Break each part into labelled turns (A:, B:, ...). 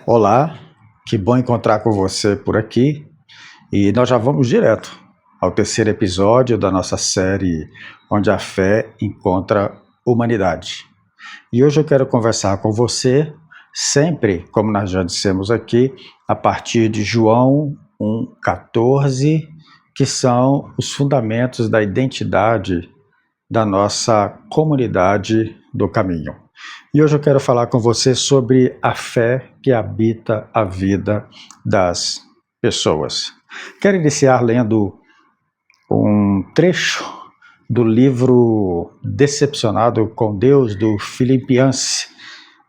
A: Olá, que bom encontrar com você por aqui. E nós já vamos direto ao terceiro episódio da nossa série Onde a Fé Encontra Humanidade. E hoje eu quero conversar com você, sempre, como nós já dissemos aqui, a partir de João 1,14, que são os fundamentos da identidade da nossa comunidade do caminho. E hoje eu quero falar com você sobre a fé que habita a vida das pessoas. Quero iniciar lendo um trecho do livro Decepcionado com Deus, do Filipe Yancey,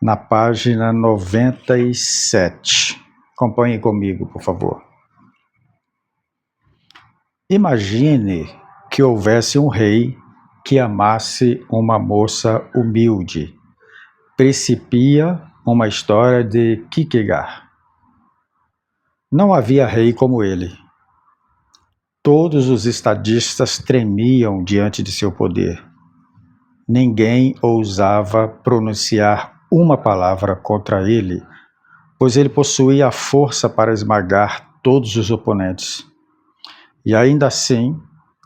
A: na página 97. Acompanhe comigo, por favor. Imagine que houvesse um rei que amasse uma moça humilde. Principia uma história de Kierkegaard. Não havia rei como ele. Todos os estadistas tremiam diante de seu poder. Ninguém ousava pronunciar uma palavra contra ele, pois ele possuía a força para esmagar todos os oponentes. E ainda assim,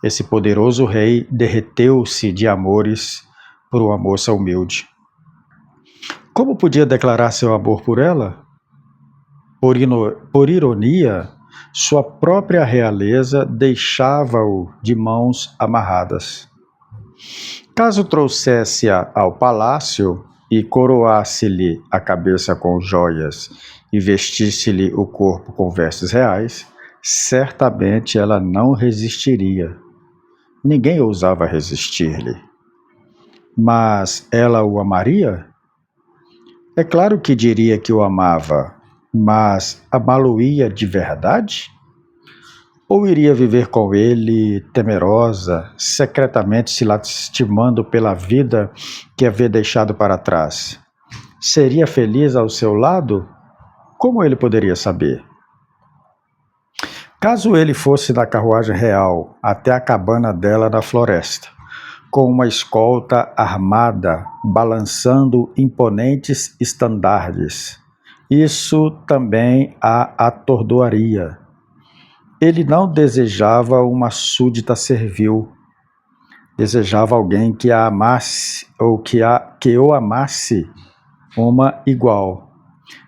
A: esse poderoso rei derreteu-se de amores por uma moça humilde. Como podia declarar seu amor por ela? Por ironia, sua própria realeza deixava-o de mãos amarradas. Caso trouxesse-a ao palácio e coroasse-lhe a cabeça com joias e vestisse-lhe o corpo com vestes reais, certamente ela não resistiria. Ninguém ousava resistir-lhe. Mas ela o amaria? É claro que diria que o amava, mas amá-lo-ia de verdade? Ou iria viver com ele, temerosa, secretamente se lastimando pela vida que havia deixado para trás? Seria feliz ao seu lado? Como ele poderia saber? Caso ele fosse na carruagem real até a cabana dela na floresta, com uma escolta armada, balançando imponentes estandardes, isso também a atordoaria. Ele não desejava uma súdita servil, desejava alguém que a amasse ou que o amasse uma igual.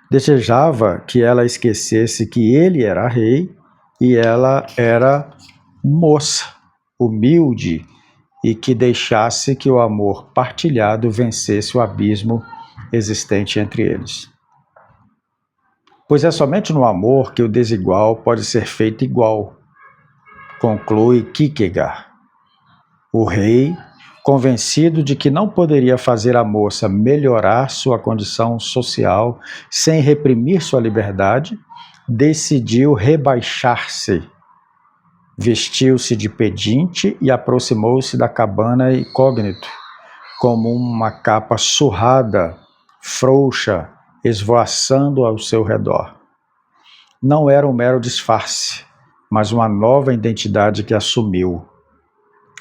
A: Desejava que ela esquecesse que ele era rei e ela era moça, humilde, e que deixasse que o amor partilhado vencesse o abismo existente entre eles. Pois é somente no amor que o desigual pode ser feito igual, conclui Kierkegaard. O rei, convencido de que não poderia fazer a moça melhorar sua condição social sem reprimir sua liberdade, decidiu rebaixar-se. Vestiu-se de pedinte e aproximou-se da cabana incógnito, como uma capa surrada, frouxa, esvoaçando ao seu redor. Não era um mero disfarce, mas uma nova identidade que assumiu.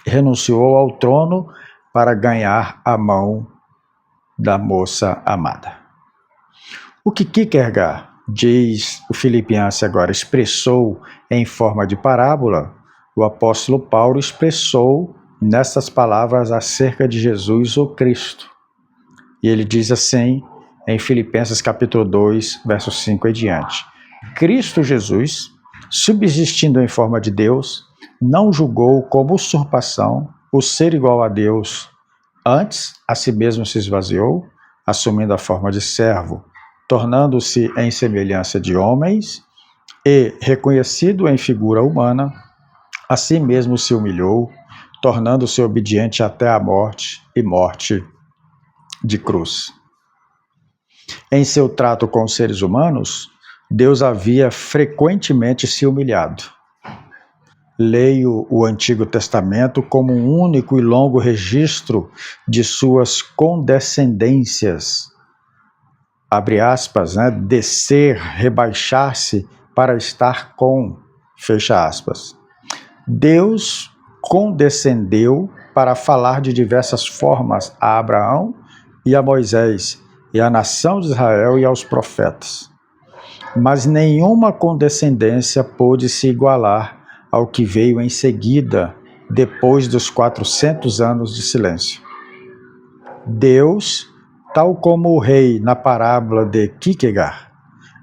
A: Renunciou ao trono para ganhar a mão da moça amada. O que Kierkegaard, diz o Filipe Yancey agora, expressou em forma de parábola, o apóstolo Paulo expressou nessas palavras acerca de Jesus, o Cristo. E ele diz assim, em Filipenses capítulo 2, versos 5 e diante. Cristo Jesus, subsistindo em forma de Deus, não julgou como usurpação o ser igual a Deus. Antes, a si mesmo se esvaziou, assumindo a forma de servo, tornando-se em semelhança de homens e, reconhecido em figura humana, a si mesmo se humilhou, tornando-se obediente até a morte e morte de cruz. Em seu trato com os seres humanos, Deus havia frequentemente se humilhado. Leio o Antigo Testamento como um único e longo registro de suas condescendências. Abre aspas, descer, rebaixar-se para estar com, fecha aspas. Deus condescendeu para falar de diversas formas a Abraão e a Moisés, e à nação de Israel e aos profetas. mas nenhuma condescendência pôde se igualar ao que veio em seguida, depois dos 400 anos de silêncio. Deus, tal como o rei na parábola de Kierkegaard,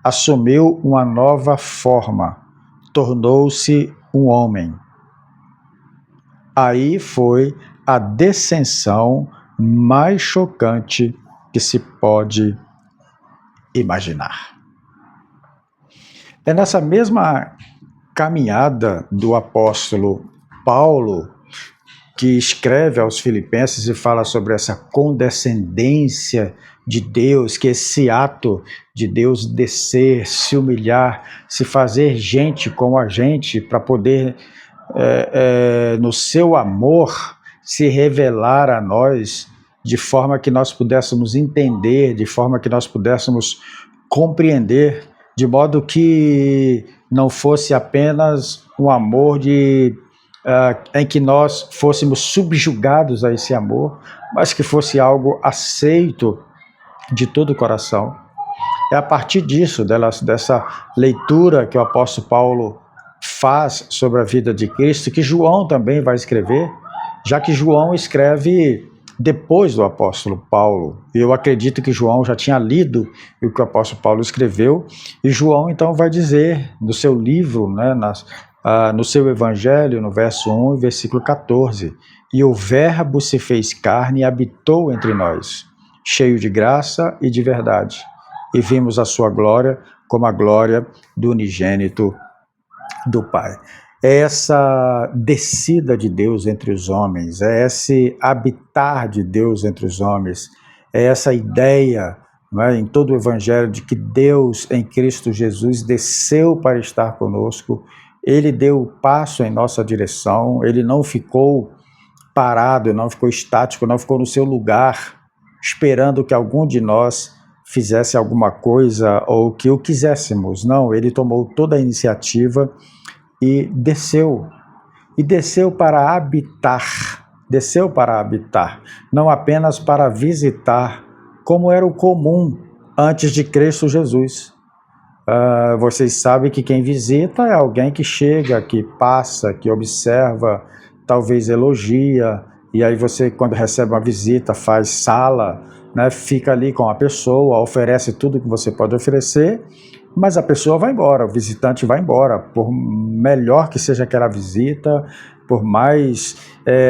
A: assumiu uma nova forma, tornou-se um homem. Aí foi a descensão mais chocante que se pode imaginar. É nessa mesma caminhada do apóstolo Paulo, que escreve aos Filipenses e fala sobre essa condescendência de Deus, que esse ato de Deus descer, se humilhar, se fazer gente como a gente, para poder, no seu amor, se revelar a nós, de forma que nós pudéssemos entender, de forma que nós pudéssemos compreender, de modo que não fosse apenas um amor em que nós fôssemos subjugados a esse amor, mas que fosse algo aceito de todo o coração. É a partir disso, dessa leitura que o apóstolo Paulo faz sobre a vida de Cristo, que João também vai escrever, já que João escreve depois do apóstolo Paulo. Eu acredito que João já tinha lido o que o apóstolo Paulo escreveu, e João então vai dizer no seu livro, no seu evangelho, no verso 1 e versículo 14, e o verbo se fez carne e habitou entre nós, cheio de graça e de verdade, e vimos a sua glória como a glória do unigênito do Pai. É essa descida de Deus entre os homens, é esse habitar de Deus entre os homens, é essa ideia, em todo o Evangelho, de que Deus em Cristo Jesus desceu para estar conosco, Ele deu o passo em nossa direção, Ele não ficou parado, não ficou estático, não ficou no seu lugar, esperando que algum de nós fizesse alguma coisa ou que o quiséssemos. Não, Ele tomou toda a iniciativa e desceu para habitar, não apenas para visitar, como era o comum antes de Cristo Jesus. Vocês sabem que quem visita é alguém que chega, que passa, que observa, talvez elogia, e aí você, quando recebe uma visita, faz sala, fica ali com a pessoa, oferece tudo que você pode oferecer, mas a pessoa vai embora, o visitante vai embora, por melhor que seja aquela visita, por mais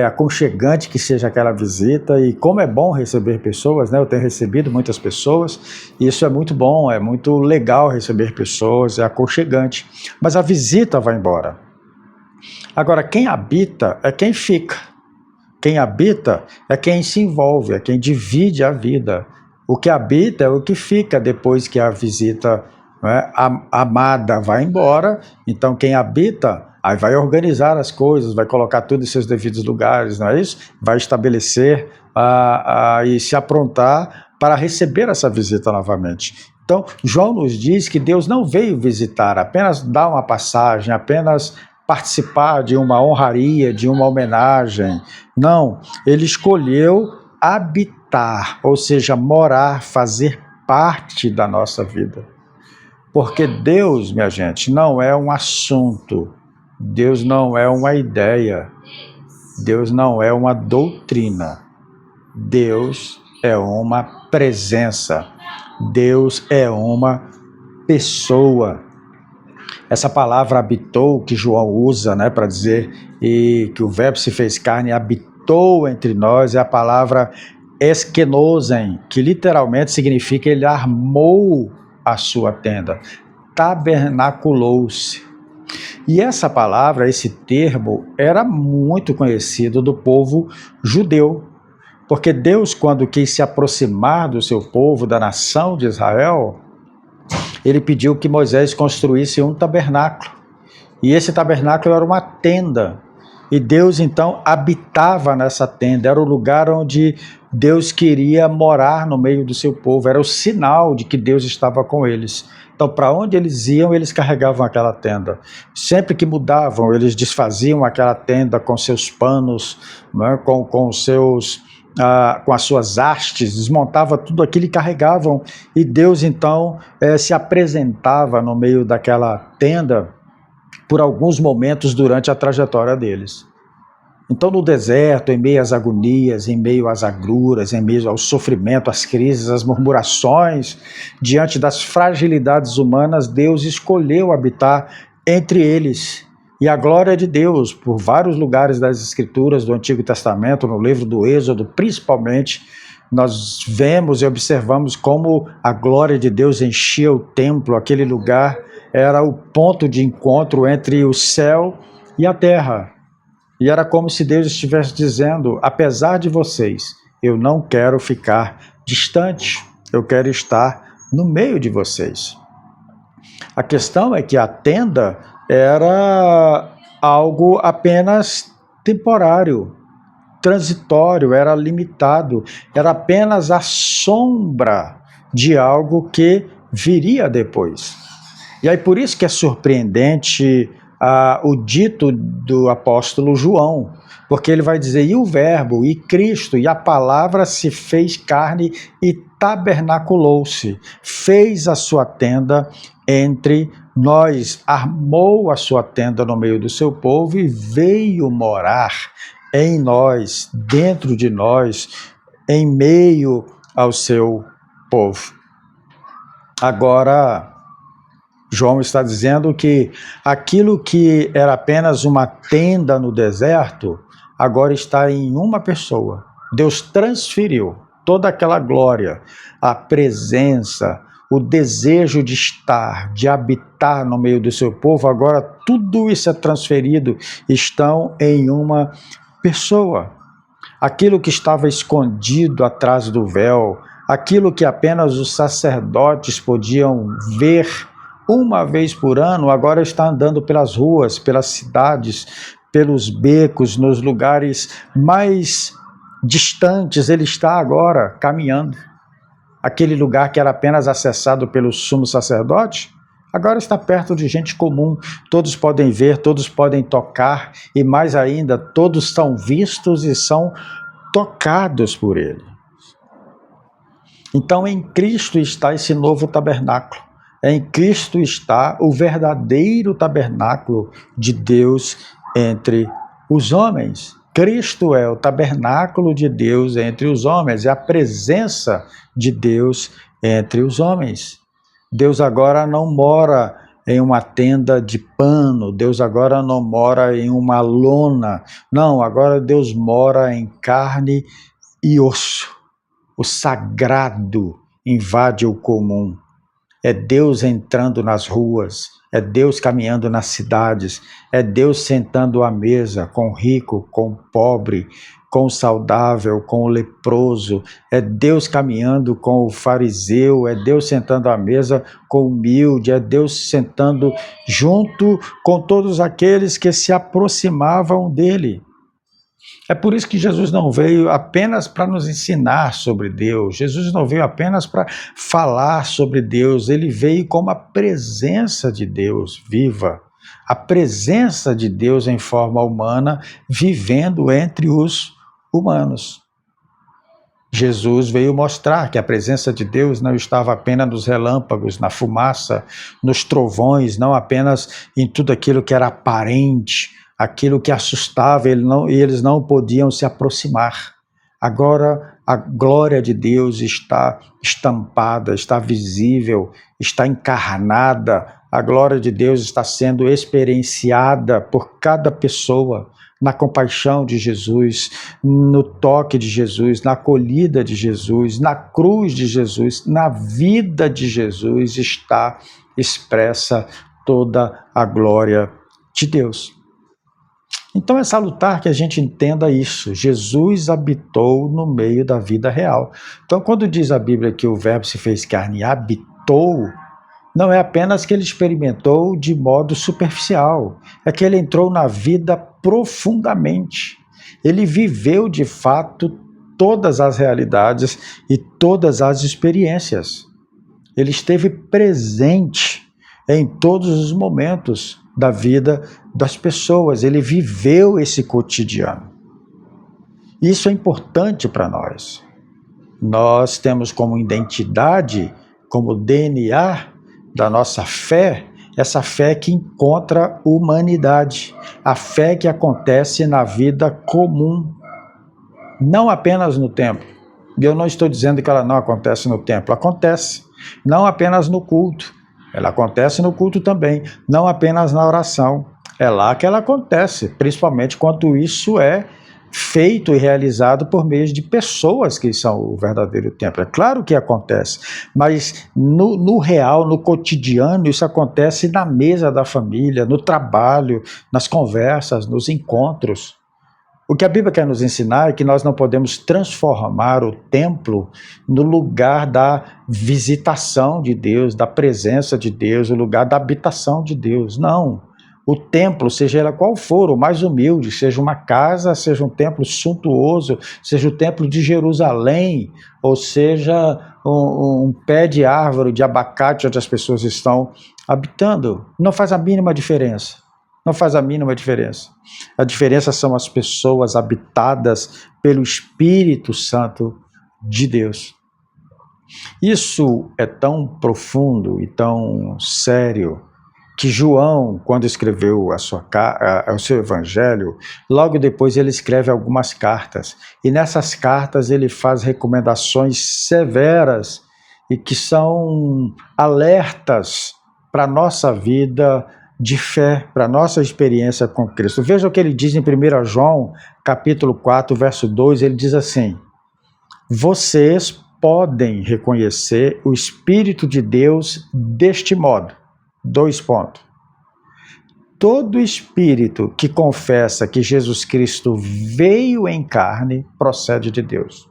A: aconchegante que seja aquela visita, e como é bom receber pessoas, eu tenho recebido muitas pessoas, e isso é muito bom, é muito legal receber pessoas, é aconchegante, mas a visita vai embora. Agora, quem habita é quem fica, quem habita é quem se envolve, é quem divide a vida, o que habita é o que fica depois que a visita amada vai embora. Então quem habita aí vai organizar as coisas, vai colocar tudo em seus devidos lugares, não é isso? Vai estabelecer e se aprontar para receber essa visita novamente. Então João nos diz que Deus não veio visitar, apenas dar uma passagem, apenas participar de uma honraria, de uma homenagem. Não, ele escolheu habitar, ou seja, morar, fazer parte da nossa vida. Porque Deus, minha gente, não é um assunto, Deus não é uma ideia, Deus não é uma doutrina, Deus é uma presença, Deus é uma pessoa. Essa palavra habitou, que João usa para dizer que o verbo se fez carne e habitou entre nós, é a palavra eskenosen, que literalmente significa ele armou a sua tenda, tabernaculou-se. E essa palavra, esse termo, era muito conhecido do povo judeu, porque Deus, quando quis se aproximar do seu povo, da nação de Israel, ele pediu que Moisés construísse um tabernáculo, e esse tabernáculo era uma tenda, e Deus então habitava nessa tenda, era o lugar onde Deus queria morar no meio do seu povo, era o sinal de que Deus estava com eles. Então, para onde eles iam, eles carregavam aquela tenda. Sempre que mudavam, eles desfaziam aquela tenda com seus panos, com seus com as suas hastes, desmontava tudo aquilo e carregavam, e Deus então se apresentava no meio daquela tenda por alguns momentos durante a trajetória deles. Então, no deserto, em meio às agonias, em meio às agruras, em meio ao sofrimento, às crises, às murmurações, diante das fragilidades humanas, Deus escolheu habitar entre eles. E a glória de Deus, por vários lugares das Escrituras do Antigo Testamento, no livro do Êxodo, principalmente, nós vemos e observamos como a glória de Deus enchia o templo, aquele lugar era o ponto de encontro entre o céu e a terra. E era como se Deus estivesse dizendo: apesar de vocês, eu não quero ficar distante, eu quero estar no meio de vocês. A questão é que a tenda era algo apenas temporário, transitório, era limitado, era apenas a sombra de algo que viria depois. E aí por isso que é surpreendente o dito do apóstolo João, porque ele vai dizer: e o verbo, e Cristo, e a palavra se fez carne e tabernaculou-se, fez a sua tenda entre nós, armou a sua tenda no meio do seu povo e veio morar em nós, dentro de nós, em meio ao seu povo. Agora, João está dizendo que aquilo que era apenas uma tenda no deserto, agora está em uma pessoa. Deus transferiu toda aquela glória, a presença, o desejo de estar, de habitar no meio do seu povo. Agora tudo isso é transferido, estão em uma pessoa. Aquilo que estava escondido atrás do véu, aquilo que apenas os sacerdotes podiam ver uma vez por ano, agora está andando pelas ruas, pelas cidades, pelos becos, nos lugares mais distantes. Ele está agora caminhando. Aquele lugar que era apenas acessado pelo sumo sacerdote, agora está perto de gente comum. Todos podem ver, todos podem tocar, e mais ainda, todos são vistos e são tocados por ele. Então, em Cristo está esse novo tabernáculo. Em Cristo está o verdadeiro tabernáculo de Deus entre os homens. Cristo é o tabernáculo de Deus entre os homens, é a presença de Deus entre os homens. Deus agora não mora em uma tenda de pano, Deus agora não mora em uma lona, não, agora Deus mora em carne e osso. O sagrado invade o comum. É Deus entrando nas ruas, é Deus caminhando nas cidades, é Deus sentando à mesa com o rico, com o pobre, com o saudável, com o leproso, é Deus caminhando com o fariseu, é Deus sentando à mesa com o humilde, é Deus sentando junto com todos aqueles que se aproximavam dele. É por isso que Jesus não veio apenas para nos ensinar sobre Deus, Jesus não veio apenas para falar sobre Deus, ele veio como a presença de Deus viva, a presença de Deus em forma humana, vivendo entre os humanos. Jesus veio mostrar que a presença de Deus não estava apenas nos relâmpagos, na fumaça, nos trovões, não apenas em tudo aquilo que era aparente, aquilo que assustava, eles não podiam se aproximar. Agora a glória de Deus está estampada, está visível, está encarnada, a glória de Deus está sendo experienciada por cada pessoa, na compaixão de Jesus, no toque de Jesus, na acolhida de Jesus, na cruz de Jesus, na vida de Jesus está expressa toda a glória de Deus. Então é salutar que a gente entenda isso. Jesus habitou no meio da vida real. Então quando diz a Bíblia que o verbo se fez carne e habitou, não é apenas que ele experimentou de modo superficial, é que ele entrou na vida profundamente. Ele viveu de fato todas as realidades e todas as experiências. Ele esteve presente em todos os momentos da vida das pessoas, ele viveu esse cotidiano. Isso é importante para nós. Nós temos como identidade, como DNA da nossa fé, essa fé que encontra humanidade, a fé que acontece na vida comum, não apenas no templo. E eu não estou dizendo que ela não acontece no templo, acontece, não apenas no culto, ela acontece no culto também, não apenas na oração, é lá que ela acontece, principalmente quando isso é feito e realizado por meio de pessoas que são o verdadeiro templo. É claro que acontece, mas no real, no cotidiano, isso acontece na mesa da família, no trabalho, nas conversas, nos encontros. O que a Bíblia quer nos ensinar é que nós não podemos transformar o templo no lugar da visitação de Deus, da presença de Deus, o lugar da habitação de Deus. Não. O templo, seja ela qual for, o mais humilde, seja uma casa, seja um templo suntuoso, seja o templo de Jerusalém, ou seja um pé de árvore de abacate onde as pessoas estão habitando, não faz a mínima diferença. Não faz a mínima diferença. A diferença são as pessoas habitadas pelo Espírito Santo de Deus. Isso é tão profundo e tão sério que João, quando escreveu o seu evangelho, logo depois ele escreve algumas cartas. E nessas cartas ele faz recomendações severas e que são alertas para a nossa vida de fé, para a nossa experiência com Cristo. Veja o que ele diz em 1 João, capítulo 4, verso 2, ele diz assim: vocês podem reconhecer o Espírito de Deus deste modo. 2 pontos. Todo espírito que confessa que Jesus Cristo veio em carne procede de Deus.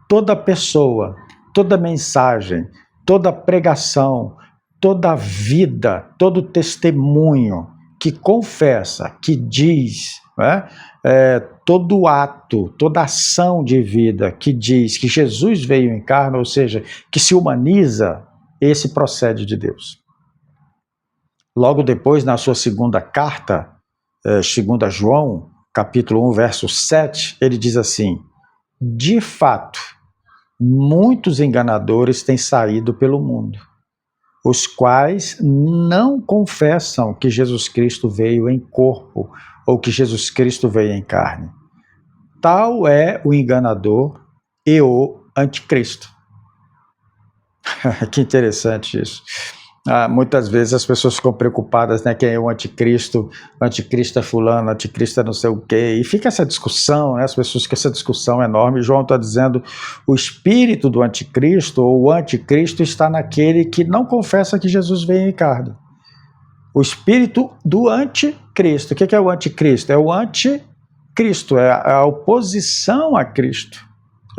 A: Toda pessoa, toda mensagem, toda pregação, toda vida, todo testemunho que confessa, que diz, né, todo ato, toda ação de vida que diz que Jesus veio em carne, ou seja, que se humaniza, esse procede de Deus. Logo depois, na sua segunda carta, 2 João, capítulo 1, verso 7, ele diz assim: de fato, muitos enganadores têm saído pelo mundo, os quais não confessam que Jesus Cristo veio em corpo ou que Jesus Cristo veio em carne. Tal é o enganador e o anticristo. Que interessante isso. Muitas vezes as pessoas ficam preocupadas, né? Quem é o anticristo é fulano, anticristo é não sei o quê, e fica essa discussão, né? As pessoas ficam essa discussão enorme. João está dizendo, o espírito do anticristo, ou o anticristo, está naquele que não confessa que Jesus veio em carne. O espírito do anticristo. O que é o anticristo? É o anticristo, é a oposição a Cristo.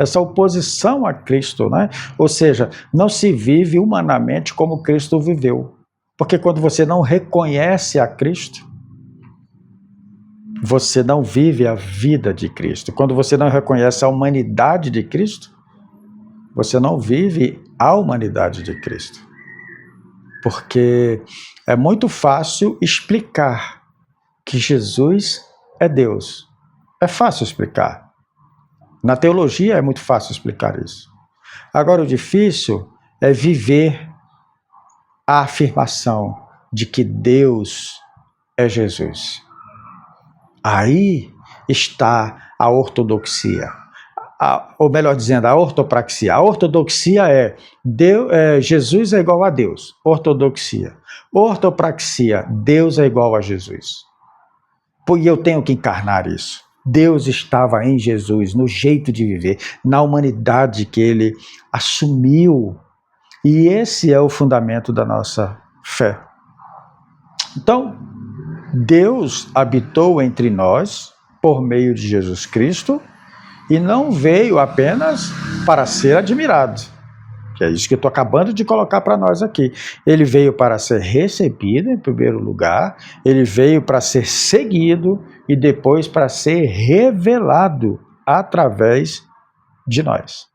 A: Essa oposição a Cristo, né? Ou seja, não se vive humanamente como Cristo viveu. Porque quando você não reconhece a Cristo, você não vive a vida de Cristo. Quando você não reconhece a humanidade de Cristo, você não vive a humanidade de Cristo. Porque é muito fácil explicar que Jesus é Deus. É fácil explicar. Na teologia é muito fácil explicar isso. Agora, o difícil é viver a afirmação de que Deus é Jesus. Aí está a ortodoxia. Ou melhor dizendo, a ortopraxia. A ortodoxia Jesus é igual a Deus. Ortodoxia. Ortopraxia, Deus é igual a Jesus. E eu tenho que encarnar isso. Deus estava em Jesus, no jeito de viver, na humanidade que ele assumiu. E esse é o fundamento da nossa fé. Então, Deus habitou entre nós por meio de Jesus Cristo e não veio apenas para ser admirado. Que é isso que eu estou acabando de colocar para nós aqui. Ele veio para ser recebido em primeiro lugar, ele veio para ser seguido e depois para ser revelado através de nós.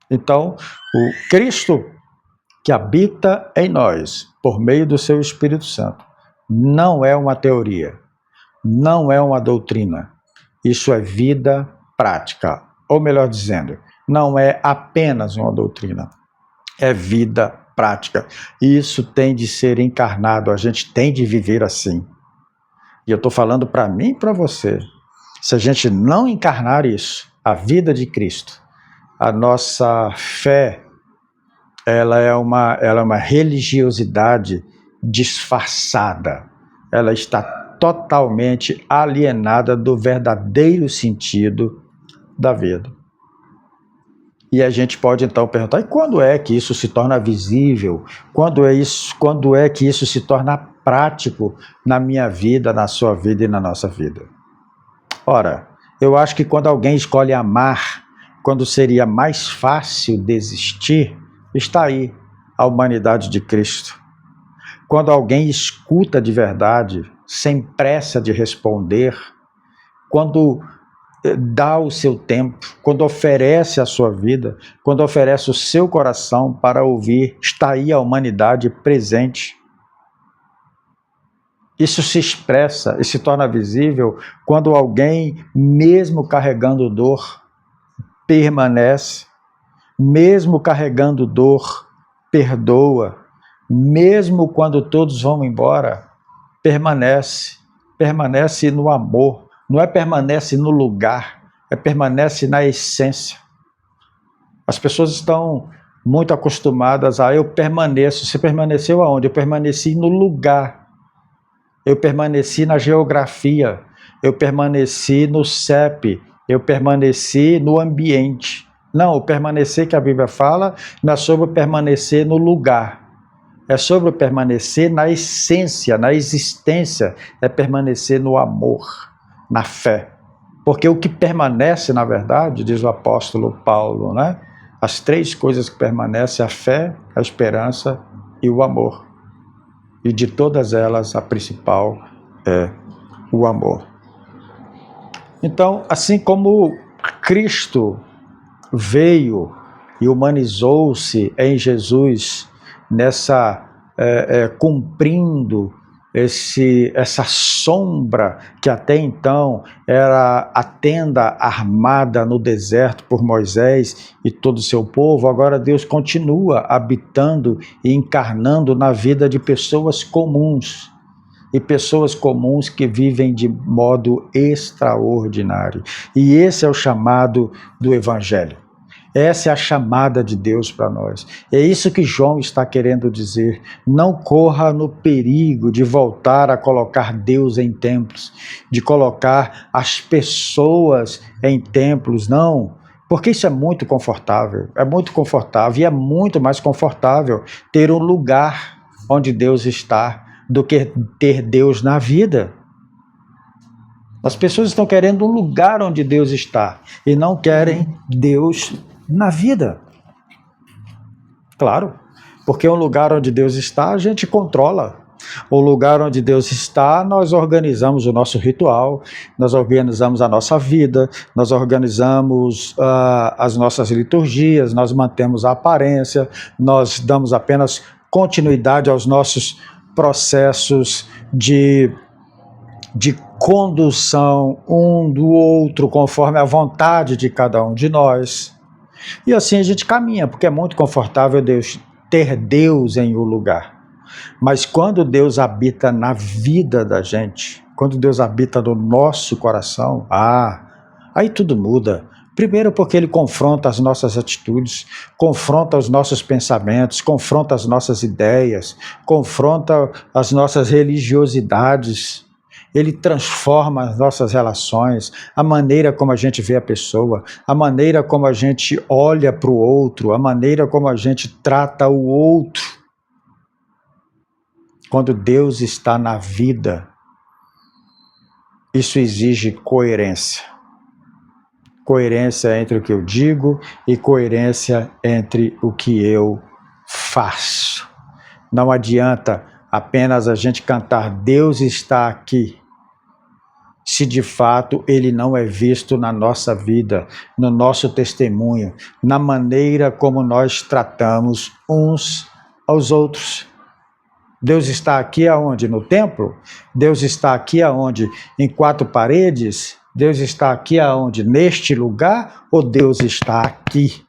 A: Então, o Cristo que habita em nós por meio do seu Espírito Santo não é uma teoria, não é uma doutrina. Isso é vida prática, ou melhor dizendo, não é apenas uma doutrina, é vida prática. Isso tem de ser encarnado, a gente tem de viver assim. E eu estou falando para mim e para você. Se a gente não encarnar isso, a vida de Cristo, a nossa fé, ela é uma religiosidade disfarçada. Ela está totalmente alienada do verdadeiro sentido da vida. E a gente pode então perguntar, e quando é que isso se torna visível? Quando é que isso se torna prático na minha vida, na sua vida e na nossa vida? Ora, eu acho que quando alguém escolhe amar, quando seria mais fácil desistir, está aí a humanidade de Cristo. Quando alguém escuta de verdade, sem pressa de responder, quando dá o seu tempo, quando oferece a sua vida, quando oferece o seu coração para ouvir, está aí a humanidade presente. Isso se expressa e se torna visível quando alguém, mesmo carregando dor, permanece, mesmo carregando dor, perdoa, mesmo quando todos vão embora, permanece no amor, não é permanece no lugar, é permanece na essência. As pessoas estão muito acostumadas a eu permaneço. Você permaneceu aonde? Eu permaneci no lugar, eu permaneci na geografia, eu permaneci no CEP, eu permaneci no ambiente. Não, o permanecer que a Bíblia fala não é sobre permanecer no lugar, é sobre permanecer na essência, na existência, é permanecer no amor, na fé. Porque o que permanece, na verdade, diz o apóstolo Paulo, né? As três coisas que permanecem, a fé, a esperança e o amor. E de todas elas, a principal é o amor. Então, assim como Cristo veio e humanizou-se em Jesus, cumprindo essa sombra que até então era a tenda armada no deserto por Moisés e todo o seu povo, agora Deus continua habitando e encarnando na vida de pessoas comuns, e pessoas comuns que vivem de modo extraordinário. E esse é o chamado do Evangelho. Essa é a chamada de Deus para nós. É isso que João está querendo dizer. Não corra no perigo de voltar a colocar Deus em templos, de colocar as pessoas em templos, não. Porque isso é muito confortável e é muito mais confortável ter um lugar onde Deus está do que ter Deus na vida. As pessoas estão querendo um lugar onde Deus está e não querem Deus na vida. Claro, porque um lugar onde Deus está, a gente controla. O lugar onde Deus está, nós organizamos o nosso ritual, nós organizamos a nossa vida, nós organizamos as nossas liturgias, nós mantemos a aparência, nós damos apenas continuidade aos nossos processos de condução um do outro, conforme a vontade de cada um de nós. E assim a gente caminha, porque é muito confortável ter Deus em um lugar. Mas quando Deus habita na vida da gente, quando Deus habita no nosso coração, aí tudo muda. Primeiro porque Ele confronta as nossas atitudes, confronta os nossos pensamentos, confronta as nossas ideias, confronta as nossas religiosidades. Ele transforma as nossas relações, a maneira como a gente vê a pessoa, a maneira como a gente olha para o outro, a maneira como a gente trata o outro. Quando Deus está na vida, isso exige coerência. Coerência entre o que eu digo e coerência entre o que eu faço. Não adianta apenas a gente cantar Deus está aqui, se de fato Ele não é visto na nossa vida, no nosso testemunho, na maneira como nós tratamos uns aos outros. Deus está aqui aonde? No templo? Deus está aqui aonde? Em quatro paredes? Deus está aqui aonde? Neste lugar? Ou Deus está aqui,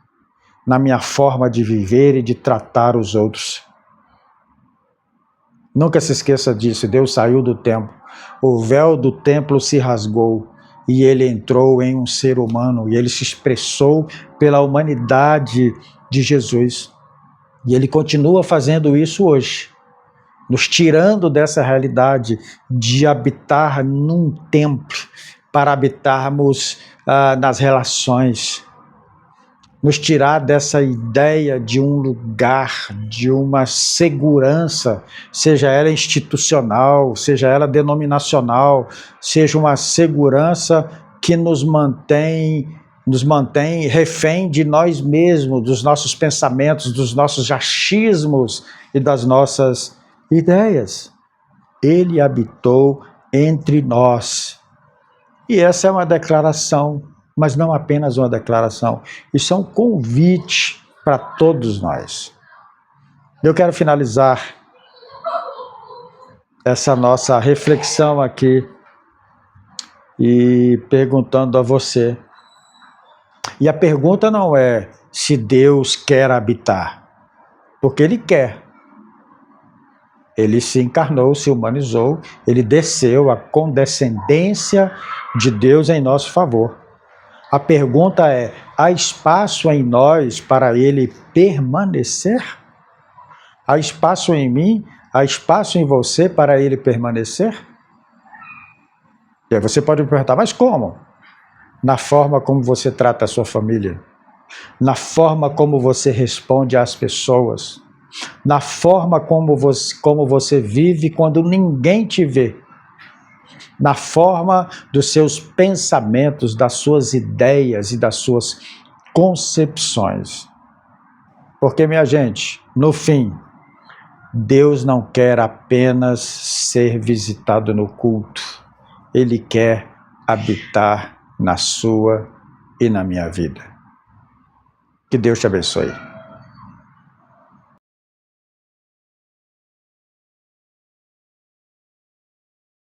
A: na minha forma de viver e de tratar os outros? Nunca se esqueça disso. Deus saiu do templo. O véu do templo se rasgou e ele entrou em um ser humano e ele se expressou pela humanidade de Jesus. E ele continua fazendo isso hoje, nos tirando dessa realidade de habitar num templo para habitarmos nas relações, nos tirar dessa ideia de um lugar, de uma segurança, seja ela institucional, seja ela denominacional, seja uma segurança que nos mantém refém de nós mesmos, dos nossos pensamentos, dos nossos achismos e das nossas ideias. Ele habitou entre nós. E essa é uma declaração, mas não apenas uma declaração. Isso é um convite para todos nós. Eu quero finalizar essa nossa reflexão aqui e perguntando a você. E a pergunta não é se Deus quer habitar, porque Ele quer. Ele se encarnou, se humanizou, Ele desceu, a condescendência de Deus em nosso favor. A pergunta é: há espaço em nós para Ele permanecer? Há espaço em mim? Há espaço em você para Ele permanecer? E aí você pode me perguntar, mas como? Na forma como você trata a sua família, na forma como você responde às pessoas, na forma como você vive quando ninguém te vê, na forma dos seus pensamentos, das suas ideias e das suas concepções. Porque, minha gente, no fim, Deus não quer apenas ser visitado no culto, Ele quer habitar na sua e na minha vida. Que Deus te abençoe.